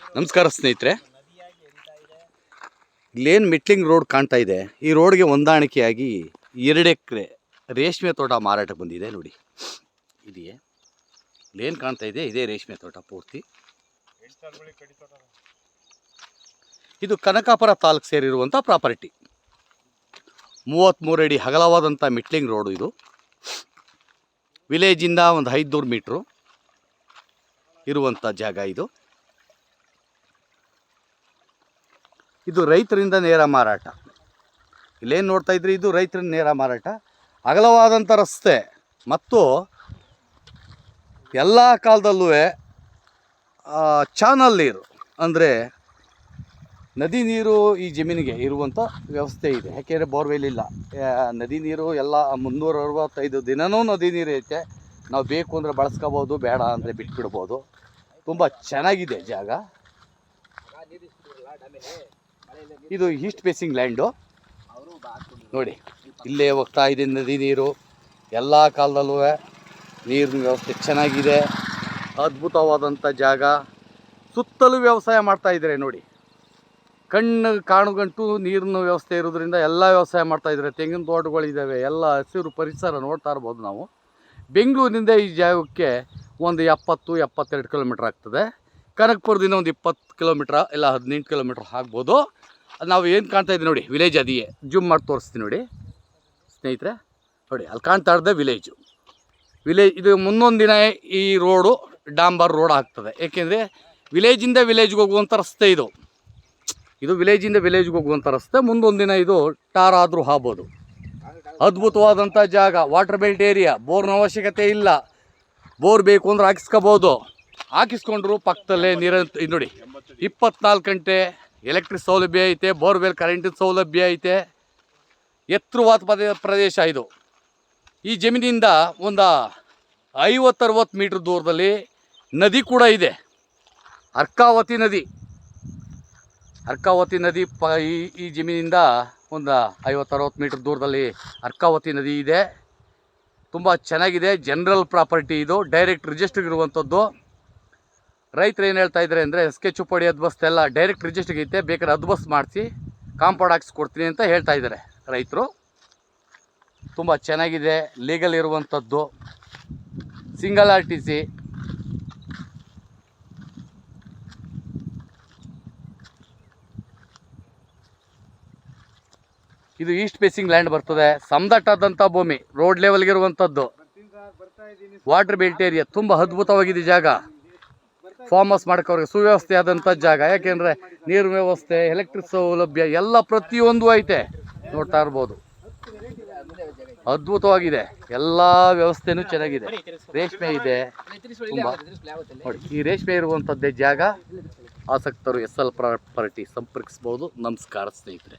ನಮಸ್ಕಾರ ಸ್ನೇಹಿತರೆ, ಇಲ್ಲೇನು ಮಿಟ್ಲಿಂಗ್ ರೋಡ್ ಕಾಣ್ತಾ ಇದೆ. ಈ ರೋಡ್ಗೆ ಹೊಂದಾಣಿಕೆಯಾಗಿ 2 ಎಕರೆ ರೇಷ್ಮೆ ತೋಟ ಮಾರಾಟಕ್ಕೆ ಬಂದಿದೆ. ನೋಡಿ, ಇದೆಯೇ ಇಲ್ಲೇನು ಕಾಣ್ತಾ ಇದೆ, ಇದೇ ರೇಷ್ಮೆ ತೋಟ ಪೂರ್ತಿ. ಇದು ಕನಕಾಪುರ ತಾಲೂಕು ಸೇರಿರುವಂಥ ಪ್ರಾಪರ್ಟಿ. 33 ಅಡಿ ಅಗಲವಾದಂಥ ಮಿಟ್ಲಿಂಗ್ ರೋಡು. ಇದು ವಿಲೇಜಿಂದ ಒಂದು 500 ಮೀಟ್ರು ಇರುವಂಥ ಜಾಗ. ಇದು ರೈತರಿಂದ ನೇರ ಮಾರಾಟ. ಇಲ್ಲೇನು ನೋಡ್ತಾ ಇದ್ರಿ, ಇದು ರೈತರಿಂದ ನೇರ ಮಾರಾಟ. ಅಗಲವಾದಂಥ ರಸ್ತೆ ಮತ್ತು ಎಲ್ಲ ಕಾಲದಲ್ಲೂ ಚಾನಲ್ ನೀರು ಅಂದರೆ ನದಿ ನೀರು ಈ ಜಮೀನಿಗೆ ಇರುವಂಥ ವ್ಯವಸ್ಥೆ ಇದೆ. ಯಾಕೆಂದರೆ ಬೋರ್ವೆಲ್ ಇಲ್ಲ. ನದಿ ನೀರು ಎಲ್ಲ 365 ದಿನವೂ ನದಿ ನೀರು ಐತೆ. ನಾವು ಬೇಕು ಅಂದರೆ ಬಳಸ್ಕೋಬೋದು, ಬೇಡ ಅಂದರೆ ಬಿಟ್ಬಿಡ್ಬೋದು. ತುಂಬ ಚೆನ್ನಾಗಿದೆ ಜಾಗ. ಇದು ಈಸ್ಟ್ ಫೇಸಿಂಗ್ ಲ್ಯಾಂಡು. ನೋಡಿ, ಇಲ್ಲೇ ಹೋಗ್ತಾ ಇದೆ ನದಿ ನೀರು. ಎಲ್ಲ ಕಾಲದಲ್ಲೂ ನೀರಿನ ವ್ಯವಸ್ಥೆ ಚೆನ್ನಾಗಿದೆ. ಅದ್ಭುತವಾದಂಥ ಜಾಗ. ಸುತ್ತಲೂ ವ್ಯವಸಾಯ ಮಾಡ್ತಾ ಇದ್ದಾರೆ. ನೋಡಿ, ಕಣ್ಣು ಕಾಣುಗಂಟು ನೀರಿನ ವ್ಯವಸ್ಥೆ ಇರೋದ್ರಿಂದ ಎಲ್ಲ ವ್ಯವಸಾಯ ಮಾಡ್ತಾಯಿದ್ದಾರೆ. ತೆಂಗಿನ ತೋಟಗಳಿದ್ದಾವೆ, ಎಲ್ಲ ಹಸಿರು ಪರಿಸರ ನೋಡ್ತಾ ಇರ್ಬೋದು ನಾವು. ಬೆಂಗಳೂರಿನಿಂದ ಈ ಜಾಗಕ್ಕೆ ಒಂದು 70-72 ಕಿಲೋಮೀಟ್ರ್ ಆಗ್ತದೆ. ಕನಕಪುರದಿಂದ ಒಂದು 20 ಕಿಲೋಮೀಟ್ರ್ ಇಲ್ಲ 18 ಕಿಲೋಮೀಟ್ರ್ ಆಗ್ಬೋದು. ನಾವು ಏನು ಕಾಣ್ತಾ ಇದ್ದೀವಿ ನೋಡಿ, ವಿಲೇಜ್ ಅದೆಯೇ. ಜೂಮ್ ಮಾಡಿ ತೋರಿಸ್ತೀನಿ ನೋಡಿ ಸ್ನೇಹಿತರೆ. ನೋಡಿ, ಅಲ್ಲಿ ಕಾಣ್ತಾ ಇರೋದೇ ವಿಲೇಜ್. ಇದು ಮುಂದೊಂದು ದಿನ ಈ ರೋಡು ಡಾಂಬರ್ ರೋಡ್ ಆಗ್ತದೆ. ಏಕೆಂದರೆ ವಿಲೇಜಿಂದ ವಿಲೇಜ್ಗೆ ಹೋಗುವಂಥ ರಸ್ತೆ ಇದು. ವಿಲೇಜಿಂದ ವಿಲೇಜ್ಗೆ ಹೋಗುವಂಥ ರಸ್ತೆ. ಮುಂದೊಂದು ದಿನ ಇದು ಟಾರ್ ಆದರೂ ಆಗ್ಬೋದು. ಅದ್ಭುತವಾದಂಥ ಜಾಗ. Water belt area. ಬೋರ್ನ ಅವಶ್ಯಕತೆ ಇಲ್ಲ. ಬೋರ್ ಬೇಕು ಅಂದ್ರೆ ಹಾಕಿಸ್ಕೋಬೋದು. ಹಾಕಿಸ್ಕೊಂಡ್ರು ಪಕ್ಕದಲ್ಲೇ ನೋಡಿ 24 ಗಂಟೆ ಎಲೆಕ್ಟ್ರಿಕ್ ಸೌಲಭ್ಯ ಐತೆ. ಬೋರ್ವೆಲ್ ಕರೆಂಟಿನ ಸೌಲಭ್ಯ ಐತೆ. ಎತ್ತರವಾದ ಪ್ರದೇಶ ಇದು. ಈ ಜಮೀನಿಂದ ಒಂದು 50-60 ಮೀಟ್ರ್ ದೂರದಲ್ಲಿ ನದಿ ಕೂಡ ಇದೆ. ಅರ್ಕಾವತಿ ನದಿ. ಈ ಜಮೀನಿಂದ ಒಂದು 50-60 ಮೀಟ್ರ್ ದೂರದಲ್ಲಿ ಅರ್ಕಾವತಿ ನದಿ ಇದೆ. ತುಂಬ ಚೆನ್ನಾಗಿದೆ. ಜನರಲ್ ಪ್ರಾಪರ್ಟಿ ಇದು. ಡೈರೆಕ್ಟ್ ರಿಜಿಸ್ಟರ್ ಇರುವಂಥದ್ದು. ರೈತರು ಏನು ಹೇಳ್ತಾ ಇದ್ದಾರೆ ಅಂದರೆ, ಸ್ಕೆಚ್ ಪಡಿ ಹದ್ಬಸ್ತು ಎಲ್ಲ ಡೈರೆಕ್ಟ್ ರಿಜಿಸ್ಟ್ರಿಗೆ ಐತೆ, ಬೇಕಾದ್ರೆ ಹದ್ಬಸ್ತು ಮಾಡಿಸಿ ಕಾಂಪೌಂಡ್ ಹಾಕ್ಸ್ಕೊಡ್ತೀನಿ ಅಂತ ಹೇಳ್ತಾ ಇದ್ದಾರೆ ರೈತರು. ತುಂಬ ಚೆನ್ನಾಗಿದೆ. ಲೀಗಲ್ ಇರುವಂಥದ್ದು. Single RTC. ಇದು ಈಸ್ಟ್ ಫೇಸಿಂಗ್ ಲ್ಯಾಂಡ್ ಬರ್ತದೆ. ಸಮದಟ್ಟಾದಂಥ ಭೂಮಿ, ರೋಡ್ ಲೆವೆಲ್ಗೆ ಇರುವಂಥದ್ದು. Water belt area. ತುಂಬ ಅದ್ಭುತವಾಗಿದೆ ಜಾಗ. ಫಾರ್ಮ್ ಹೌಸ್ ಮಾಡೋಕ್ಕೆ ಸುವ್ಯವಸ್ಥೆ ಆದಂಥ ಜಾಗ. ಯಾಕೆಂದರೆ ನೀರಿನ ವ್ಯವಸ್ಥೆ, ಎಲೆಕ್ಟ್ರಿಕ್ ಸೌಲಭ್ಯ ಎಲ್ಲ ಪ್ರತಿಯೊಂದು ಐತೆ. ನೋಡ್ತಾ ಇರ್ಬೋದು. ಅದ್ಭುತವಾಗಿದೆ. ಎಲ್ಲ ವ್ಯವಸ್ಥೆನೂ ಚೆನ್ನಾಗಿದೆ. ರೇಷ್ಮೆ ಇದೆ ತುಂಬ. ನೋಡಿ, ಈ ರೇಷ್ಮೆ ಇರುವಂಥದ್ದೇ ಜಾಗ. ಆಸಕ್ತರು SL ಪ್ರಾಪರ್ಟಿ ಸಂಪರ್ಕಿಸ್ಬೋದು. ನಮಸ್ಕಾರ ಸ್ನೇಹಿತರೆ.